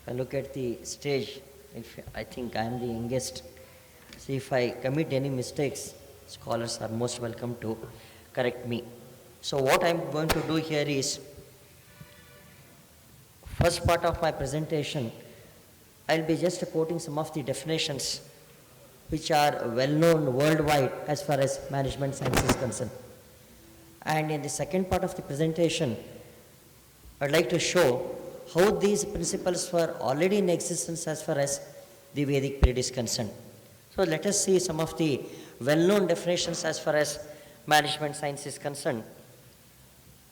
If I look at the stage, if I think I am the youngest, see if I commit any mistakes, scholars are most welcome to correct me. So what I'm going to do here is, first part of my presentation, I'll be just quoting some of the definitions which are well known worldwide as far as management science is concerned. And in the second part of the presentation, I'd like to show how these principles were already in existence as far as the Vedic period is concerned. So let us see some of the well-known definitions as far as management science is concerned.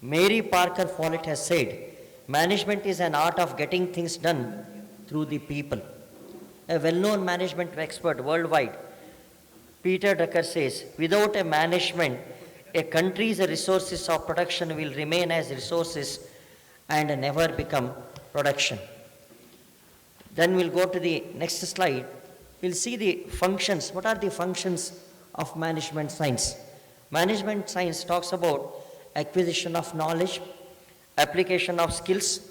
Mary Parker Follett has said, management is an art of getting things done through the people. A well-known management expert worldwide, Peter Drucker says, without a management, a country's resources of production will remain as resources and never become production. Then we'll go to the next slide. We'll see the functions. What are the functions of management science? Management science talks about acquisition of knowledge, application of skills,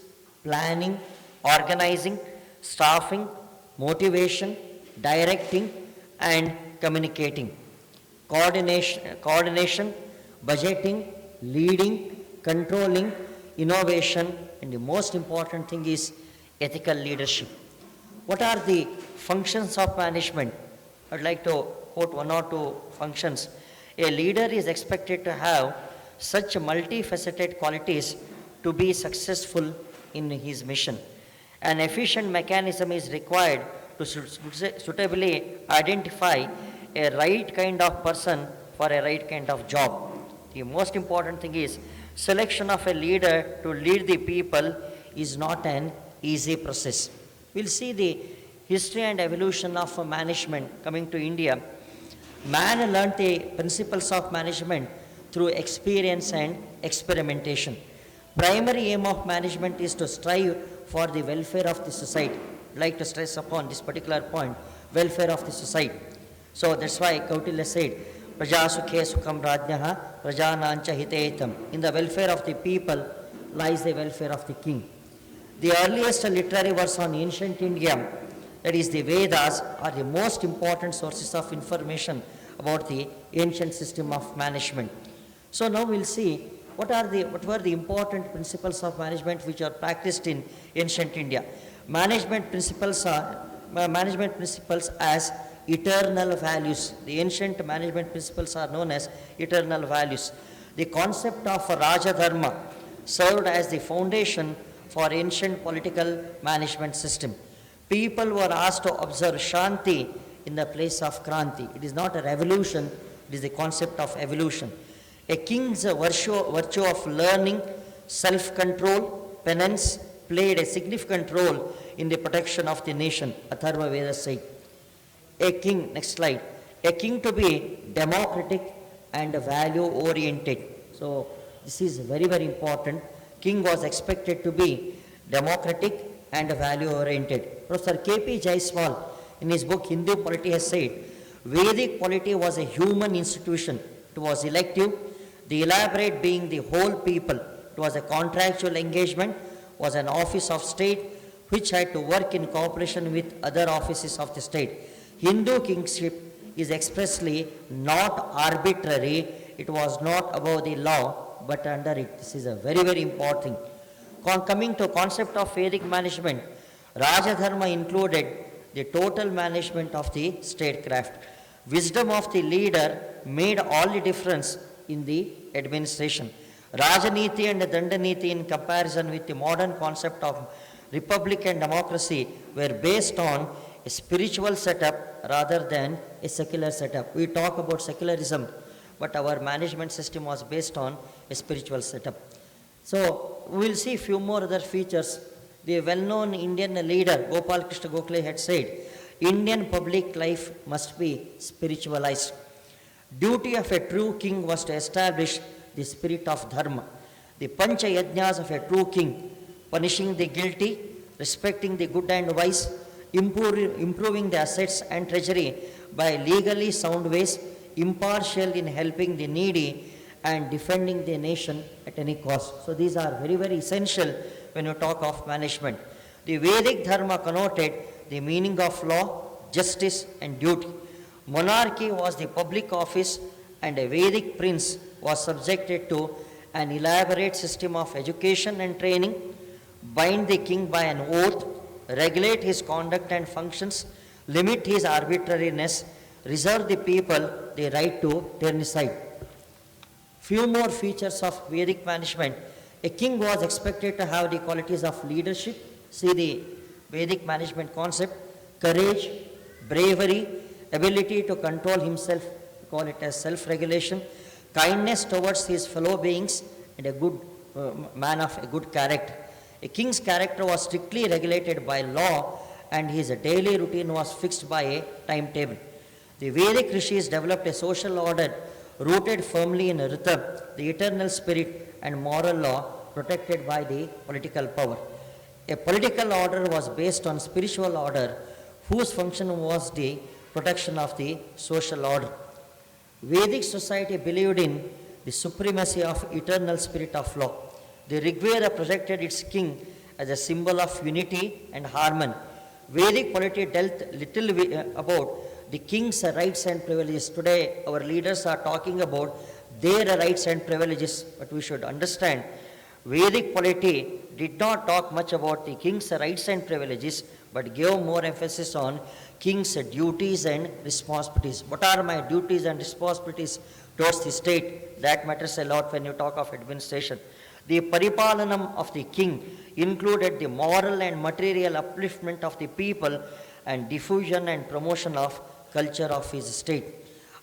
planning, organizing, staffing, motivation, directing, and communicating. Coordination, budgeting, leading, controlling, innovation, and the most important thing is ethical leadership. What are the functions of management? I'd like to quote one or two functions. A leader is expected to have such multifaceted qualities to be successful in his mission. An efficient mechanism is required to suitably identify a right kind of person for a right kind of job. The most important thing is selection of a leader to lead the people is not an easy process. We'll see the history and evolution of management coming to India. Man learnt the principles of management through experience and experimentation. Primary aim of management is to strive for the welfare of the society. I'd like to stress upon this particular point, welfare of the society. So that's why Kautilya said, Praja Sukhe Sukham Rajnaha, Prajanancha Hitetam. In the welfare of the people lies the welfare of the king. The earliest literary works on ancient India, that is the Vedas, are the most important sources of information about the ancient system of management. So now we'll see what were the important principles of management which are practiced in ancient India. Management principles as eternal values. The ancient management principles are known as eternal values. The concept of Raja Dharma served as the foundation for ancient political management system. People were asked to observe Shanti in the place of Kranti. It is not a revolution, it is the concept of evolution. A king's virtue of learning, self-control, penance played a significant role in the protection of the nation, Atharva Veda said. A king, next slide, a king to be democratic and value-oriented. So this is very, very important. King was expected to be democratic and value-oriented. Professor K.P. Jaiswal, in his book Hindu Polity, has said, Vedic polity was a human institution. It was elective, the elaborate being the whole people. It was a contractual engagement, was an office of state which had to work in cooperation with other offices of the state. Hindu kingship is expressly not arbitrary. It was not above the law, but under it. This is a very, very important thing. Coming to concept of Vedic management, Rajadharma included the total management of the statecraft. Wisdom of the leader made all the difference in the administration. Rajaniti and Dandaniti in comparison with the modern concept of republic and democracy were based on a spiritual setup rather than a secular setup. We talk about secularism, but our management system was based on a spiritual setup. So we will see few more other features. The well-known Indian leader Gopal Krishna Gokhale had said, Indian public life must be spiritualized. Duty of a true king was to establish the spirit of dharma. The pancha yajnas of a true king, punishing the guilty, respecting the good and wise, improving the assets and treasury by legally sound ways, impartial in helping the needy, and defending the nation at any cost. So these are very, very essential when you talk of management. The Vedic Dharma connoted the meaning of law, justice, and duty. Monarchy was the public office, and a Vedic prince was subjected to an elaborate system of education and training, bind the king by an oath, regulate his conduct and functions, limit his arbitrariness, reserve the people the right to tyrannicide. Few more features of Vedic management. A king was expected to have the qualities of leadership. See the Vedic management concept: courage, bravery, ability to control himself, call it as self-regulation, kindness towards his fellow beings, and a good man of a good character. A king's character was strictly regulated by law, and his daily routine was fixed by a timetable. The Vedic rishis developed a social order rooted firmly in rhythm, the eternal spirit, and moral law protected by the political power. A political order was based on spiritual order, whose function was the protection of the social order. Vedic society believed in the supremacy of eternal spirit of law. The Rig Veda projected its king as a symbol of unity and harmony. Vedic polity dealt little about the king's rights and privileges. Today, our leaders are talking about their rights and privileges, but we should understand Vedic polity did not talk much about the king's rights and privileges, but gave more emphasis on king's duties and responsibilities. What are my duties and responsibilities towards the state? That matters a lot when you talk of administration. The paripalanam of the king included the moral and material upliftment of the people and diffusion and promotion of culture of his state.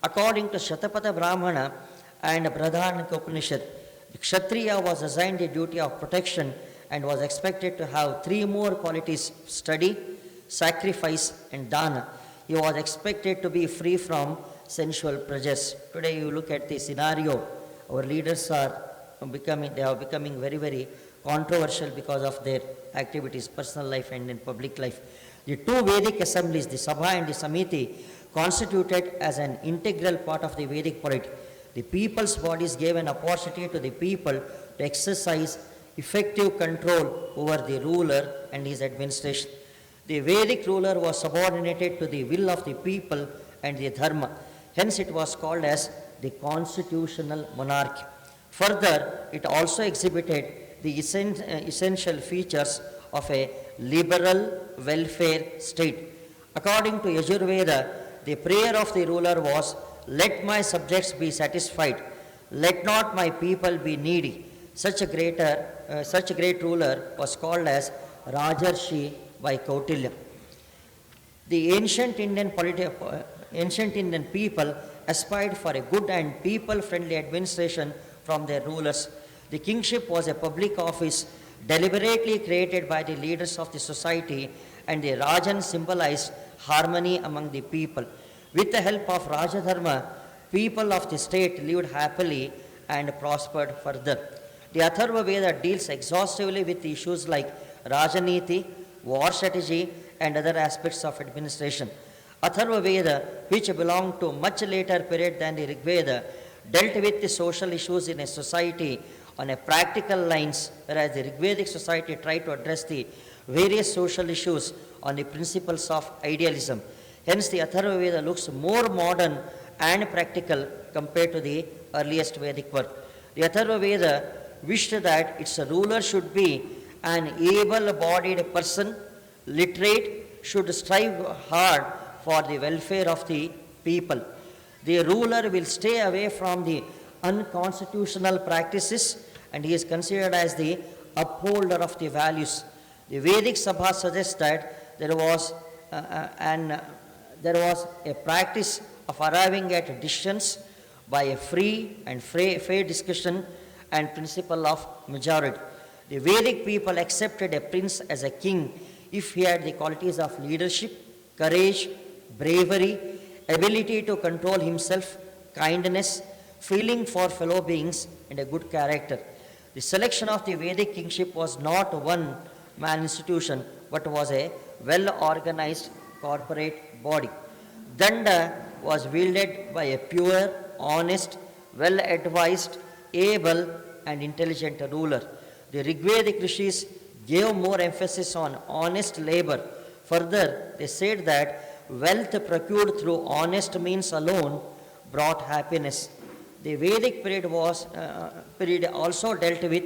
According to Shatapatha Brahmana and Bradhanika Upanishad, the Kshatriya was assigned the duty of protection and was expected to have three more qualities: study, sacrifice, and dana. He was expected to be free from sensual pleasures. Today you look at the scenario, our leaders are becoming very, very controversial because of their activities, personal life and in public life. The two Vedic assemblies, the Sabha and the Samiti, constituted as an integral part of the Vedic polity. The people's bodies gave an opportunity to the people to exercise effective control over the ruler and his administration. The Vedic ruler was subordinated to the will of the people and the dharma. Hence it was called as the constitutional monarchy. Further, it also exhibited the essential features of a liberal welfare state. According to Yajurveda, the prayer of the ruler was, "Let my subjects be satisfied, let not my people be needy." Such a great ruler was called as Rajarshi by Kautilya. The ancient Indian people aspired for a good and people-friendly administration from their rulers. The kingship was a public office deliberately created by the leaders of the society, and the Rajan symbolized harmony among the people. With the help of Rajadharma, people of the state lived happily and prospered further. The Atharva Veda deals exhaustively with issues like Rajaniti, war strategy, and other aspects of administration. Atharva Veda, which belonged to much later period than the Rig Veda, dealt with the social issues in a society on a practical lines, whereas the Rigvedic society tried to address the various social issues on the principles of idealism. Hence, the Atharva Veda looks more modern and practical compared to the earliest Vedic work. The Atharva Veda wished that its ruler should be an able-bodied person, literate, should strive hard for the welfare of the people. The ruler will stay away from the unconstitutional practices, and he is considered as the upholder of the values. The Vedic Sabha suggests that there was a practice of arriving at decisions by a free and fair discussion and principle of majority. The Vedic people accepted a prince as a king if he had the qualities of leadership, courage, bravery, ability to control himself, kindness, feeling for fellow beings, and a good character. The selection of the Vedic kingship was not a one-man institution, but was a well-organized corporate body. Danda was wielded by a pure, honest, well-advised, able, and intelligent ruler. The Rigvedic rishis gave more emphasis on honest labor. Further, they said that wealth procured through honest means alone brought happiness. The Vedic period also dealt with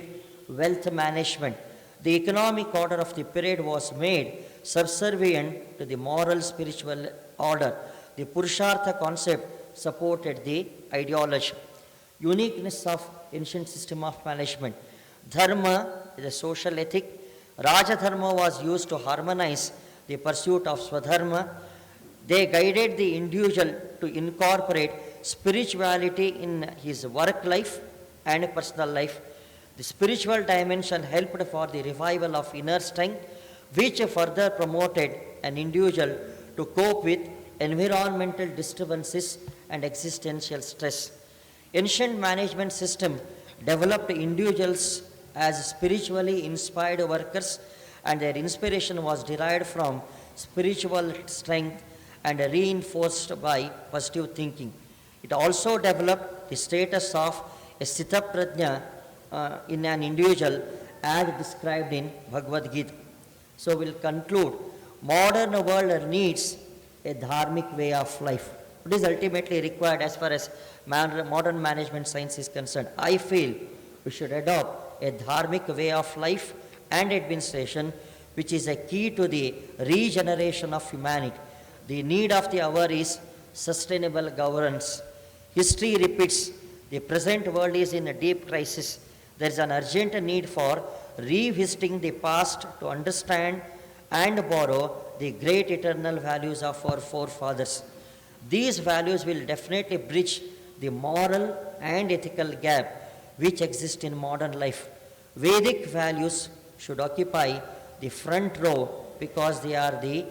wealth management. The economic order of the period was made subservient to the moral spiritual order. The Purushartha concept supported the ideology. Uniqueness of ancient system of management. Dharma is a social ethic. Rajadharma was used to harmonize the pursuit of Swadharma. They guided the individual to incorporate spirituality in his work life and personal life. The spiritual dimension helped for the revival of inner strength, which further promoted an individual to cope with environmental disturbances and existential stress. Ancient management system developed individuals as spiritually inspired workers, and their inspiration was derived from spiritual strength and reinforced by positive thinking. It also developed the status of a Sthita Prajna in an individual as described in Bhagavad Gita. So we'll conclude. Modern world needs a dharmic way of life. What is ultimately required as far as modern management science is concerned? I feel we should adopt a dharmic way of life and administration, which is a key to the regeneration of humanity. The need of the hour is sustainable governance. History repeats. The present world is in a deep crisis. There is an urgent need for revisiting the past to understand and borrow the great eternal values of our forefathers. These values will definitely bridge the moral and ethical gap which exists in modern life. Vedic values should occupy the front row because they are the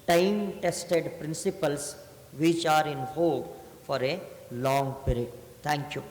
time-tested principles which are in vogue for a long period. Thank you.